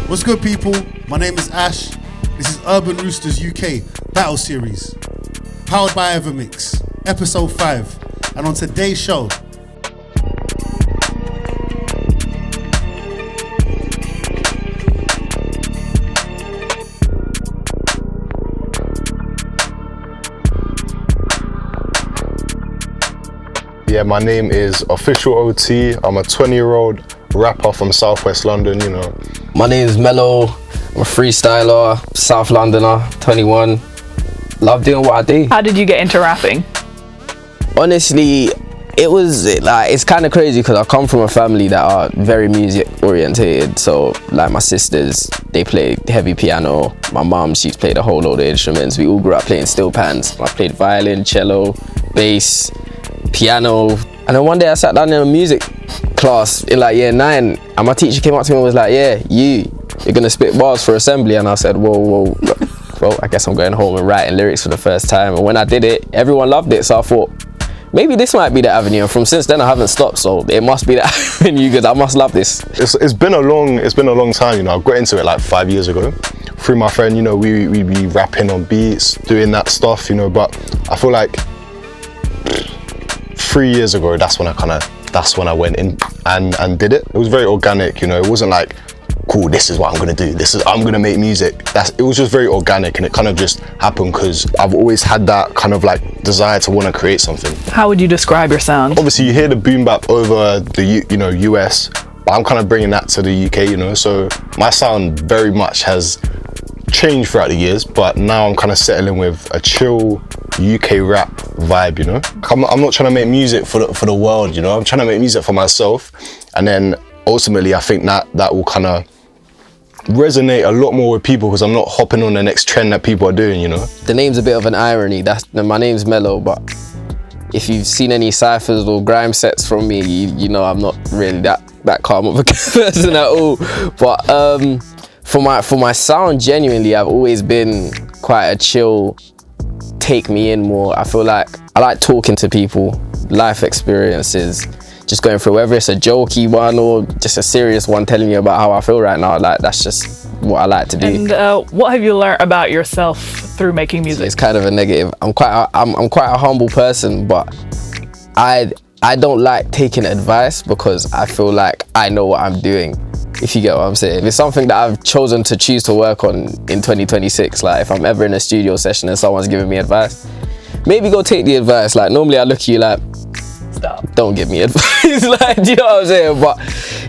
What's good, people? My name is Ash. This is Urban Roosters UK Battle Series, powered by Evermix, Ep.5. And on today's show, yeah, my name is Official OT. I'm a 20-year-old rapper from Southwest London, you know. My name is Mello. I'm a freestyler, South Londoner, 21. Love doing what I do. How did you get into rapping? Honestly, it's kind of crazy because I come from a family that are very music orientated. So like my sisters, they play heavy piano. My mom, she's played a whole load of instruments. We all grew up playing steel pans. I played violin, cello, bass, piano. And then one day I sat down in a music class in like year 9 and my teacher came up to me and was like, yeah, you're gonna spit bars for assembly. And I said, whoa, well, I guess I'm going home and writing lyrics for the first time. And when I did it, everyone loved it. So I thought, maybe this might be the avenue. And from since then, I haven't stopped. So it must be the avenue because I must love this. It's been a long time, you know. I got into it like 5 years ago through my friend, you know. We'd be rapping on beats, doing that stuff, you know. But I feel like 3 years ago, that's when I went in and did it. It was very organic, you know. It wasn't like, cool, this is what I'm gonna do. I'm gonna make music. It was just very organic, and it kind of just happened because I've always had that kind of like desire to want to create something. How would you describe your sound? Obviously, you hear the boom bap over the US, but I'm kind of bringing that to the UK, you know. So my sound very much has changed throughout the years, but now I'm kind of settling with a chill UK rap vibe, you know. I'm not trying to make music for the world, you know. I'm trying to make music for myself, and then ultimately I think that will kind of resonate a lot more with people because I'm not hopping on the next trend that people are doing, you know. The name's a bit of an irony. My name's Mello, but if you've seen any cyphers or grime sets from me, you know I'm not really that calm of a person at all. But for my sound, genuinely, I've always been quite a chill, take me in more. I feel like I like talking to people, life experiences, just going through, whether it's a jokey one or just a serious one, telling you about how I feel right now. Like, that's just what I like to do. And what have you learned about yourself through making music? It's kind of a negative. I'm quite a humble person, but I don't like taking advice because I feel like I know what I'm doing, if you get what I'm saying. It's something that I've chosen to choose to work on in 2026. Like, if I'm ever in a studio session and someone's giving me advice, maybe go take the advice. Like, normally I look at you like, stop, don't give me advice. Like, do you know what I'm saying? But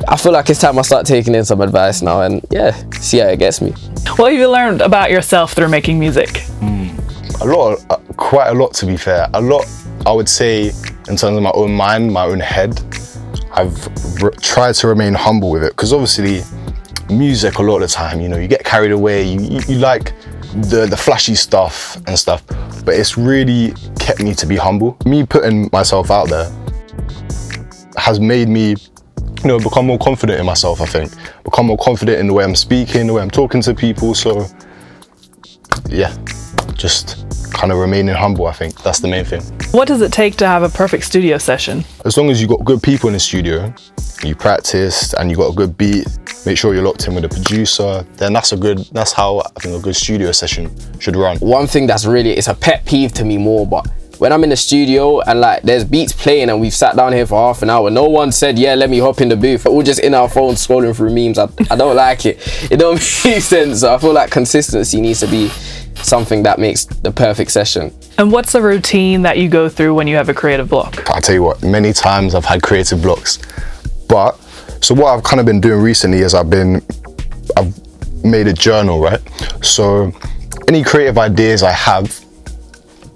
I feel like it's time I start taking in some advice now, and yeah, see how it gets me. What have you learned about yourself through making music? Quite a lot, to be fair. A lot, I would say, in terms of my own mind, my own head. I've tried to remain humble with it because obviously music, a lot of the time, you know, you get carried away, you like the flashy stuff and stuff, but it's really kept me to be humble. Me putting myself out there has made me, you know, become more confident in myself, I think. Become more confident in the way I'm speaking, the way I'm talking to people. So yeah, just kind of remaining humble, I think. That's the main thing. What does it take to have a perfect studio session? As long as you've got good people in the studio, you practiced and you got a good beat, make sure you're locked in with a producer, then that's how I think a good studio session should run. One thing it's a pet peeve to me more, but when I'm in the studio and like there's beats playing and we've sat down here for half an hour, no one said, yeah, let me hop in the booth. We're all just in our phones scrolling through memes. I don't like it. It don't make sense. So I feel like consistency needs to be something that makes the perfect session. And what's a routine that you go through when you have a creative block? I tell you what, many times I've had creative blocks, but so what I've kind of been doing recently is I've made a journal, right? So any creative ideas I have,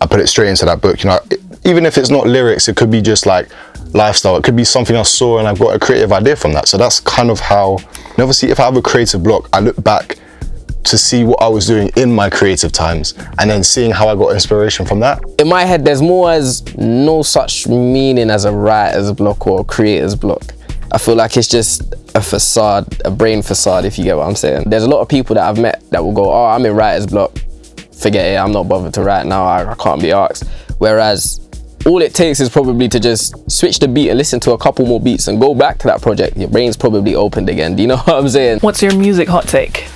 I put it straight into that book. You know, even if it's not lyrics, it could be just like lifestyle. It could be something I saw and I've got a creative idea from that. So that's kind of how, and obviously if I have a creative block, I look back to see what I was doing in my creative times and then seeing how I got inspiration from that. In my head, there's no such meaning as a writer's block or a creator's block. I feel like it's just a facade, a brain facade, if you get what I'm saying. There's a lot of people that I've met that will go, oh, I'm in writer's block, forget it, I'm not bothered to write now, I can't be asked. Whereas all it takes is probably to just switch the beat and listen to a couple more beats and go back to that project. Your brain's probably opened again. Do you know what I'm saying? What's your music hot take?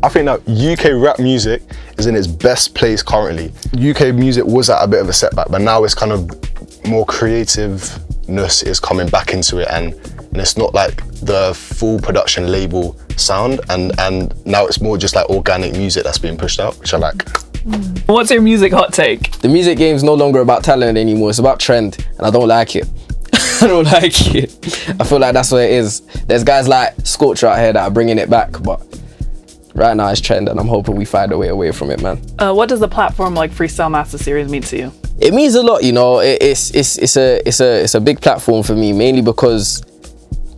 I think that UK rap music is in its best place currently. UK music was at a bit of a setback, but now it's kind of more creativeness is coming back into it, and it's not like the full production label sound, and now it's more just like organic music that's being pushed out, which I like. What's your music hot take? The music game's no longer about talent anymore. It's about trend, and I don't like it. I don't like it. I feel like that's what it is. There's guys like Scorcher out here that are bringing it back, but right now it's trend, and I'm hoping we find a way away from it, man. What does a platform like Freestyle Master Series mean to you? It means a lot, you know. It's a big platform for me, mainly because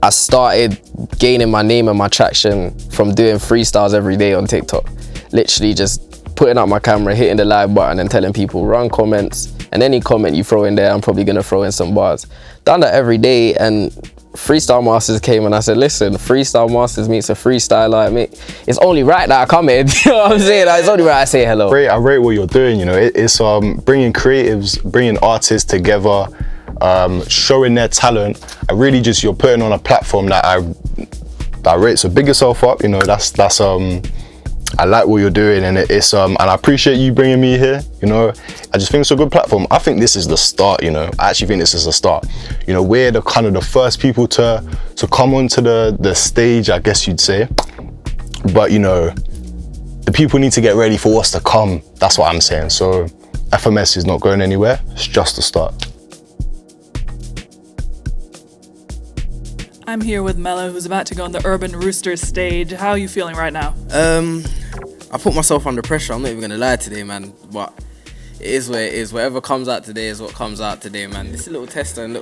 I started gaining my name and my traction from doing freestyles every day on TikTok. Literally just putting up my camera, hitting the live button and telling people run comments, and any comment you throw in there, I'm probably gonna throw in some bars. Done that every day, and Freestyle Masters came and I said, listen, Freestyle Masters meets a freestyler. It's only right that I come in. You know what I'm saying? It's only right I say hello. I rate what you're doing, you know. It's bringing creatives, bringing artists together, showing their talent. And really just you're putting on a platform that I rate. So big yourself up, you know. That's I like what you're doing, and it's and I appreciate you bringing me here, you know. I just think it's a good platform. I think this is the start, you know. I actually think this is the start. You know, we're the kind of the first people to come onto the stage, I guess you'd say. But you know, the people need to get ready for what's to come. That's what I'm saying. So FMS is not going anywhere. It's just the start. I'm here with Mello, who's about to go on the Urban Roosters stage. How are you feeling right now? I put myself under pressure. I'm not even gonna lie today, man. But it is what it is. Whatever comes out today is what comes out today, man. It's a little tester and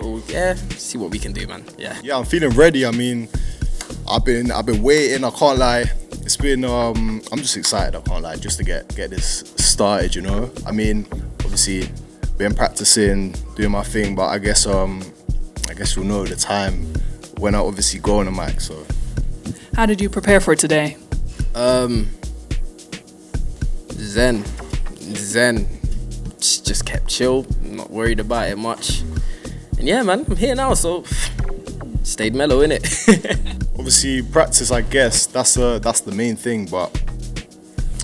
see what we can do, man. Yeah, I'm feeling ready. I mean, I've been waiting. I can't lie. It's been I'm just excited. I can't lie, just to get this started. You know, I mean, obviously, been practicing, doing my thing, but I guess you'll know the time when I obviously go on the mic. So, how did you prepare for today? Zen. Just kept chill, not worried about it much. And yeah, man, I'm here now, so stayed mellow in it. Obviously, practice. I guess that's the main thing. But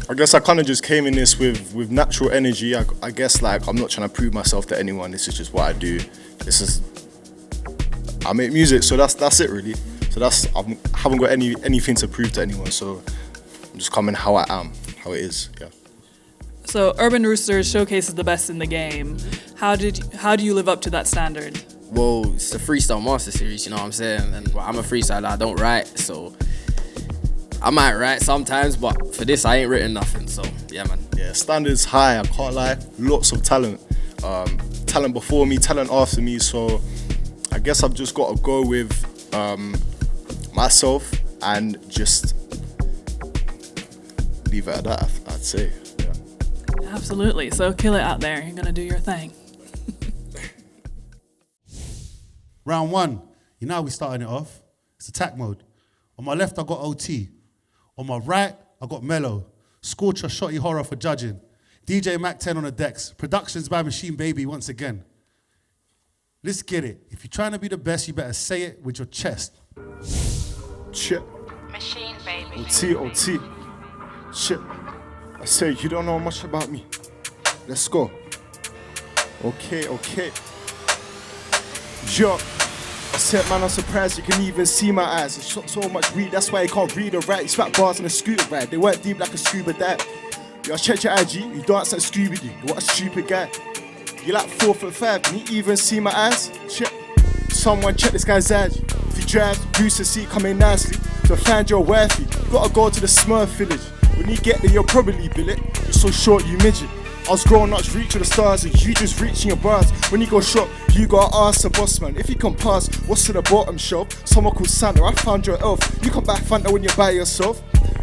I guess I kind of just came in this with natural energy. I guess like I'm not trying to prove myself to anyone. This is just what I do. I make music, so that's it really. So I haven't got anything to prove to anyone. So I'm just coming how I am, how it is. Yeah. So Urban Roosters showcases the best in the game. How do you live up to that standard? Well, it's the Freestyle Master Series, you know what I'm saying? And I'm a freestyler, I don't write, so I might write sometimes, but for this I ain't written nothing, so yeah, man. Yeah, standards high, I can't lie. Lots of talent. Talent before me, talent after me, so I guess I've just got to go with myself and just leave it at that, I'd say. Yeah. Absolutely. So kill it out there. You're going to do your thing. Round one. You know how we starting it off? It's attack mode. On my left, I got OT. On my right, I got Mello. Scorcher, Shotty Horroh for judging. DJ Mac 10 on the decks. Productions by Machine Baby once again. Let's get it. If you're trying to be the best, you better say it with your chest. Shit. Machine Baby. OT. Shit. I say, you don't know much about me. Let's go. Okay. Yo. I said, man, I'm surprised you can even see my eyes. It's shot so much weed, that's why you can't read or write. You spat bars on a scooter ride. They weren't deep like a scuba dive. Yo, I checked your IG, you dance like Scooby-Doo. What a stupid guy. You like 4'5", can you even see my eyes? Check. Someone check this guy's IG. If he drives, boost the seat coming nicely. To find your wifey, you gotta go to the Smurf village. When you get there, you'll probably bill it. You're so short, you midget. I was growing up, reach to the stars, and you just reaching your bars. When you go shop, you gotta ask the boss man. If you can pass, what's to the bottom shelf? Someone called Santa, I found your elf. You come back Fanta when you're by yourself.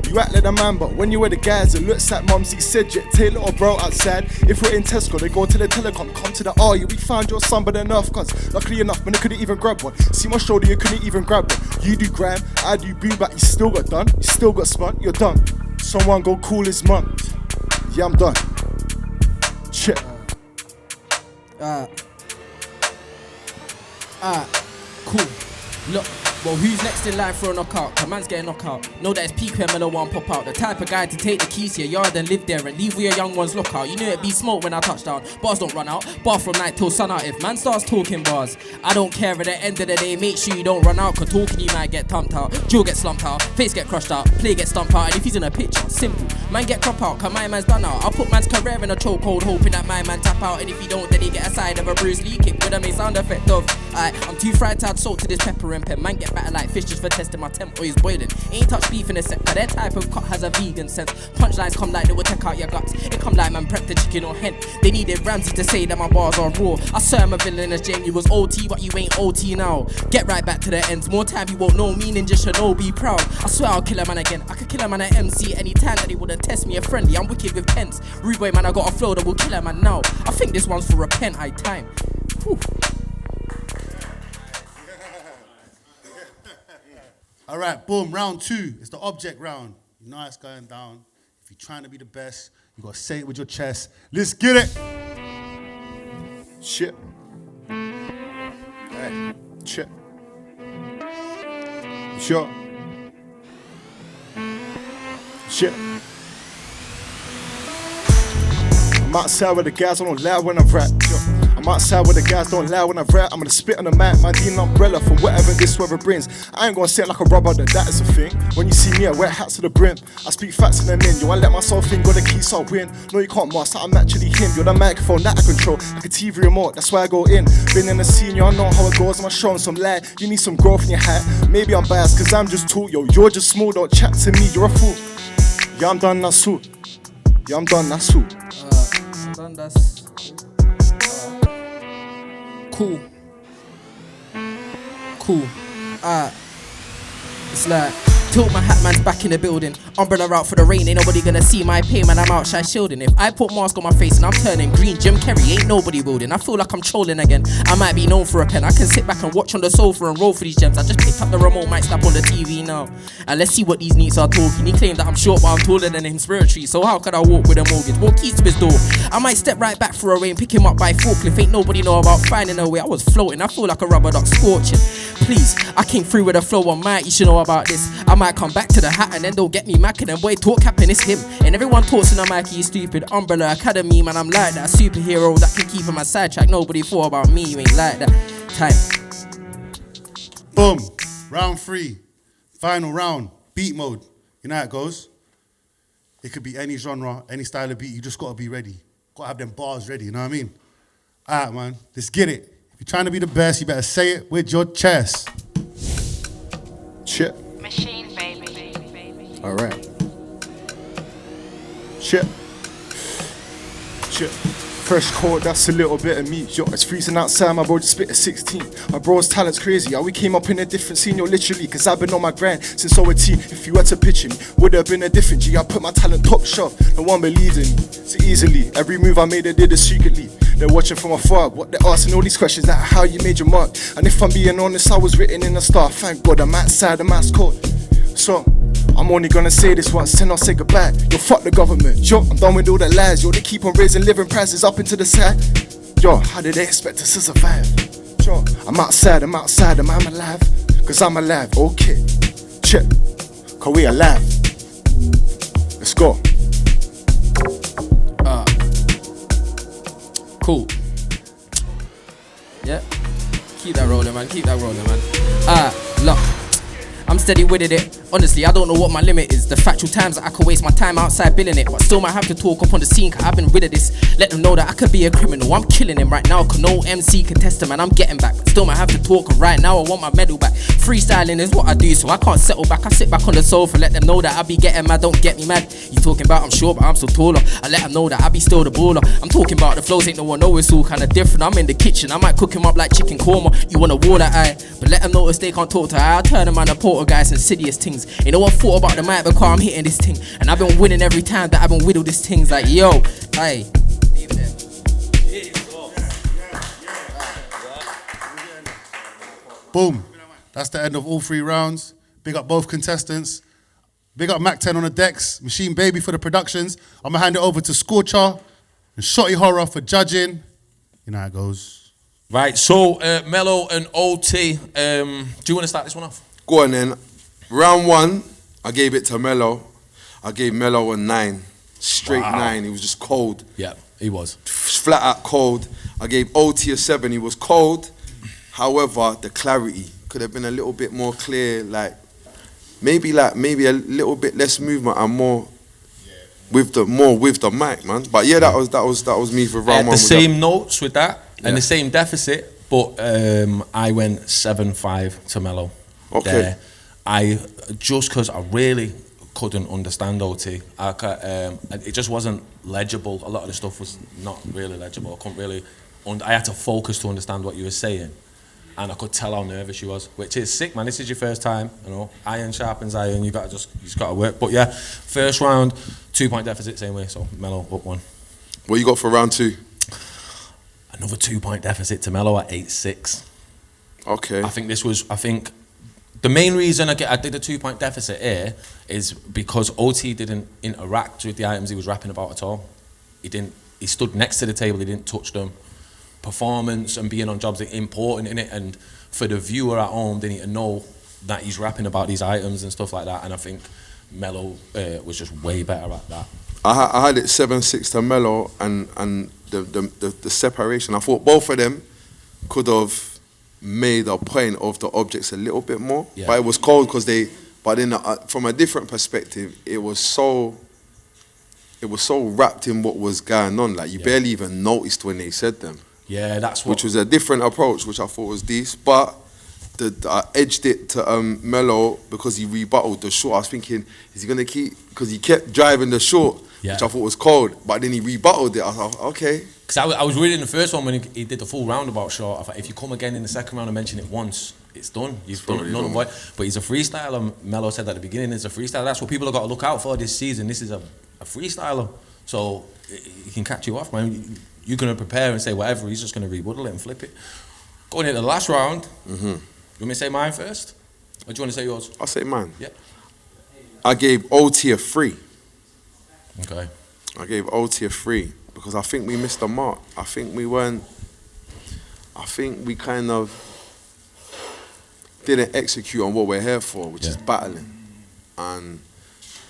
You act like a man, but when you're with the guys, it looks like Mumsy said, yeah, take little bro outside. If we're in Tesco, they go to the telecom, come to the yeah, we found your son, but enough, cause luckily enough, man, they couldn't even grab one. See my shoulder, you couldn't even grab one. You do grime, I do boom, but you still got done, you still got spun, you're done. Someone go call his mum. Yeah, I'm done. Check. Cool. Look, well, who's next in line for a knockout? The man's getting knocked out. Know that it's peak when Mello won't pop out. The type of guy to take the keys to your yard and live there and leave where your young ones look out. You know it be smoke when I touch down. Bars don't run out. Bar from night till sun out. If man starts talking bars, I don't care. At the end of the day, make sure you don't run out. Cause talking you might get thumped out. Jaw get slumped out. Face get crushed out. Play get stumped out. And if he's in a picture, simple. Man get crop out. Cause my man's done out. I'll put man's career in a chokehold, hoping that my man tap out. And if he don't, then he get a side of a Bruce Lee kick with a main sound effect of I'm too fried to add salt to this pepper and pen. Man get better like fish just for testing my temp or he's boiling. Ain't touch beef in a sec, but their type of cut has a vegan sense. Punchlines come like they will take out your guts. It come like man prep the chicken or hen. They needed Ramsey to say that my bars are raw. I swear I'm a villain as Jamie was OT, but you ain't OT now. Get right back to the ends. More time you won't know me, Ninja should know, be proud. I swear I'll kill a man again. I could kill a man at MC any time that he wouldn't test me a friendly. I'm wicked with pens. Rude boy man, I got a flow that will kill a man now. I think this one's for repent, I time. Whew. All right, boom, round 2. It's the object round. You know how it's going down. If you're trying to be the best, you gotta say it with your chest. Let's get it. Shit. Hey, shit. Sure. Shit. I'm outside with the guys, I don't lie when I rap. I'm outside with the guys, don't lie when I rap. I'm gonna spit on the mic, my Dean umbrella for whatever this weather brings. I ain't gonna sit like a rubber, that is a thing. When you see me, I wear hats to the brim. I speak facts in them in. Yo, I let myself in, got the keys, so I win. No, you can't master, I'm actually him. You're the microphone that I control, like a TV remote, that's why I go in. Been in the scene, yo, I know how it goes. I'm showing some light. You need some growth in your hat. Maybe I'm biased, cause I'm just tall. Yo, you're just small, don't chat to me, you're a fool. Yeah, I'm done, that's all. Yeah, I'm done, that's all. Done, that's cool. Cool. It's like tilt my hat, man's back in the building. Umbrella out for the rain, ain't nobody gonna see my pain, man. I'm outside shielding. If I put mask on my face and I'm turning green, Jim Carrey ain't nobody building. I feel like I'm trolling again. I might be known for a pen. I can sit back and watch on the sofa and roll for these gems. I just picked up the remote, might snap on the TV now. And let's see what these neats are talking. He claimed that I'm short, but I'm taller than him spiritually. So how could I walk with a mortgage? More keys to his door. I might step right back for a rain, pick him up by forklift. Ain't nobody know about finding a way. I was floating. I feel like a rubber duck scorching. Please, I came through with a flow on mic. You should know about this. I might come back to the hat and then don't get me macking. And boy, talk capping, it's him. And everyone talks in the mic, he's stupid. Umbrella Academy, man, I'm like that. Superhero that can keep him a sidetrack. Nobody thought about me, you ain't like that. Time. Boom. Round 3. Final round. Beat mode. You know how it goes. It could be any genre, any style of beat. You just gotta be ready. Gotta have them bars ready, you know what I mean? All right, man. Let's get it. If you're trying to be the best, you better say it with your chest. Shit. Machine, baby. Alright. Shit. Shit. Fresh coat, that's a little bit of me. Yo, it's freezing outside, my bro just spit a 16. My bro's talent's crazy, yeah, we came up in a different scene, yo, literally. Cause I've been on my grind since OT. If you were to picture me, would have been a different G. I put my talent top shelf, no one believed in me. So easily, every move I made, I did it secretly. They're watching from afar, what they're asking all these questions, like how you made your mark. And if I'm being honest, I was written in the star. Thank God I'm outside the mass code. So, I'm only gonna say this once, then I'll say goodbye. Yo, fuck the government. Yo, I'm done with all the lies. Yo, they keep on raising living prices up into the sky. Yo, how did they expect us to survive? Yo, I'm outside, I'm alive. Cause I'm alive, okay. Check, cause we alive. Let's go. Cool. Yeah. Keep that rolling, man. Keep that rolling, man. Look. I'm steady with it. Honestly, I don't know what my limit is. The factual times that I could waste my time outside billing it, but still might have to talk up on the scene, cause I've been rid of this. Let them know that I could be a criminal. I'm killing him right now, cause no MC can test him, and I'm getting back. But still might have to talk, and right now I want my medal back. Freestyling is what I do, so I can't settle back. I sit back on the sofa, let them know that I be getting mad, don't get me mad. You talking about I'm short, but I'm still taller. I let them know that I be still the baller. I'm talking about the flows, ain't no one know it's all kinda different. I'm in the kitchen, I might cook him up like chicken korma. You wanna wall that eye, but let them notice they can't talk to I turn them on the portal guys, insidious things. Ain't no one thought about the mic because I'm hitting this thing. And I've been winning every time that I've been whittled this things. Like, yo, hey. Leave it there. Boom. That's the end of all 3 rounds. Big up both contestants. Big up Mac 10 on the decks. Machine Baby for the productions. I'm going to hand it over to Scorcher and Shotty Horroh for judging. You know how it goes. Right, so Mello and OT, do you want to start this one off? Go on then. Round 1, I gave it to Mello. I gave Mello a 9. Straight 9. He was just cold. Yeah, he was. Flat out cold. I gave OT a 7. He was cold. However, the clarity could have been a little bit more clear. Maybe a little bit less movement and more with the mic, man. But yeah, that was me for round 1. I had the same notes with that and the same deficit, but I went 7-5 to Mello. Okay. There. Just because I really couldn't understand OT. It just wasn't legible. A lot of the stuff was not really legible. I couldn't really. I had to focus to understand what you were saying, and I could tell how nervous you was, which is sick, man. This is your first time, you know. Iron sharpens iron. You just got to work. But yeah, first round, 2-point deficit, same way. So Mello up 1. What you got for round 2? Another 2-point deficit to Mello at 8-6. Okay. I think the main reason I did a 2-point deficit here is because OT didn't interact with the items he was rapping about at all. He stood next to the table, he didn't touch them. Performance and being on jobs are important in it, and for the viewer at home, they need to know that he's rapping about these items and stuff like that, and I think Mello was just way better at that. I had it 7-6 to Mello, and the separation, I thought both of them could have made a point of the objects a little bit more, but it was cold because but then from a different perspective, it was so wrapped in what was going on, like you barely even noticed when they said them. Yeah, that's what. Which was a different approach, which I thought was decent, but I edged it to Mello because he rebutted the short. I was thinking, is he gonna keep? Because he kept driving the short, which I thought was cold, but then he rebutted it. I thought, okay. Because I was reading the first one when he did the full roundabout shot. I thought, if you come again in the second round and mention it once, it's done. You've done none of it. But he's a freestyler. Mello said at the beginning, he's a freestyler. That's what people have got to look out for this season. This is a freestyler, so he can catch you off, man. You're gonna prepare and say whatever. He's just gonna rebuttal it and flip it. Going into the last round. You want me to say mine first, or do you want to say yours? I'll say mine. Yeah. I gave OT a 3. Okay. I gave OT a 3 because I think we missed the mark. I think we kind of didn't execute on what we're here for, which is battling. And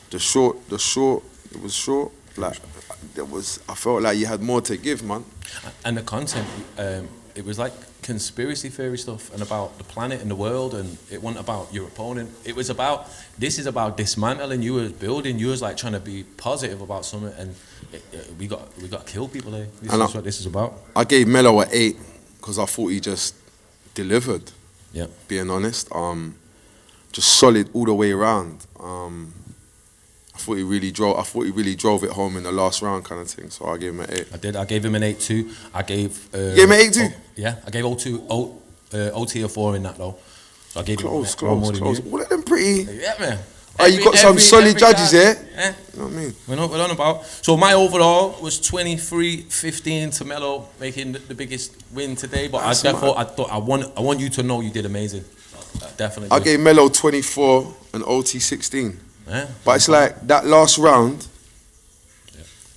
the short, it was short. Like I felt like you had more to give, man. And the content, it was like conspiracy theory stuff and about the planet and the world, and it wasn't about your opponent. It was about, this is about dismantling. You was building. You was like trying to be positive about something, and we got to kill people there. This is what this is about. I gave Mello an 8 because I thought he just delivered. Yeah. Being honest, just solid all the way around. I thought he really drove it home in the last round, kind of thing. So I gave him an 8. I did. I gave him an 8 too. I gave. You gave him an 8 too? Yeah, I gave OT a 4 in that though. So I gave close. All of them pretty. Yeah, man. You got some solid judges here. Yeah. You know what I mean? We're on about. So my overall was 23-15 to Mello, making the biggest win today. But I want you to know you did amazing. Definitely. I gave Mello 24 and OT 16. Yeah. But it's like that last round.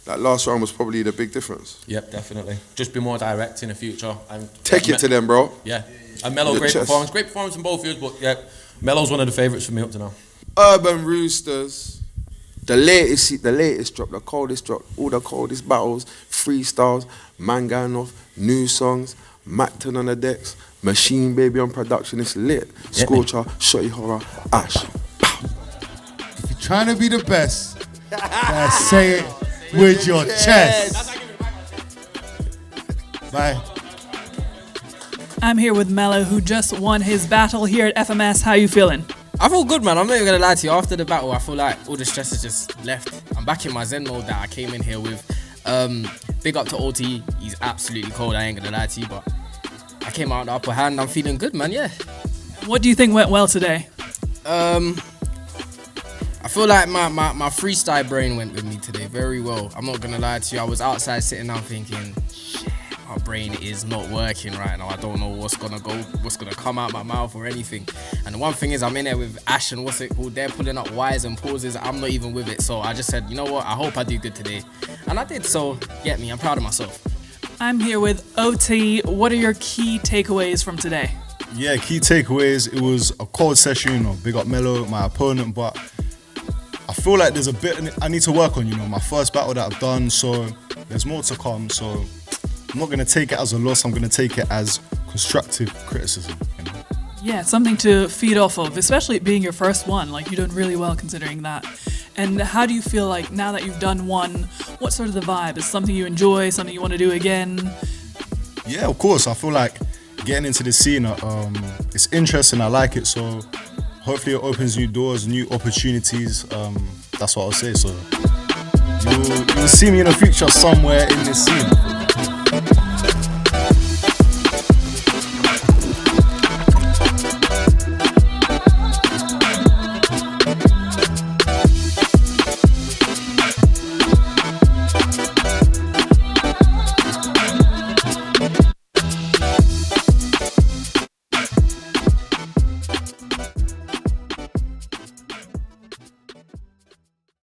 That last round was probably the big difference. Yep, definitely. Just be more direct in the future. And take it to them, bro. Yeah. And Mello, great performance. Great performance in both years, but yeah, Mello's one of the favourites for me up to now. Urban Roosters. The latest drop, the coldest drop, all the coldest battles, freestyles, man going off, new songs, Macton on the decks, Machine Baby on production, it's lit. Scorcher, Shotty Horroh, Ash. If you're trying to be the best, say it with your chest. Bye. I'm here with Mello, who just won his battle here at FMS. How you feeling? I feel good, man. I'm not even gonna lie to you. After the battle, I feel like all the stress has just left. I'm back in my zen mode that I came in here with. Big up to OT. He's absolutely cold. I ain't gonna lie to you, but I came out the upper hand. I'm feeling good, man. Yeah. What do you think went well today? I feel like my freestyle brain went with me today very well. I'm not gonna lie to you. I was outside sitting down thinking, shit, my brain is not working right now. I don't know what's gonna come out my mouth or anything. And the one thing is, I'm in there with Ash and what's it called? They're pulling up Y's and pauses. I'm not even with it. So I just said, you know what? I hope I do good today, and I did. So get me. I'm proud of myself. I'm here with OT. What are your key takeaways from today? Yeah, key takeaways. It was a cold session, you know, big up Mello, my opponent, but I feel like there's a bit I need to work on, you know, my first battle that I've done, so there's more to come. So I'm not going to take it as a loss, I'm going to take it as constructive criticism, you know? Yeah, something to feed off of, especially it being your first one. Like, you're doing really well considering that. And how do you feel like now that you've done one, what's sort of the vibe? Is it something you enjoy, something you want to do again? Yeah, of course. I feel like getting into the scene, it's interesting, I like it, so hopefully it opens new doors, new opportunities. That's what I'll say. So you'll see me in the future somewhere in this scene.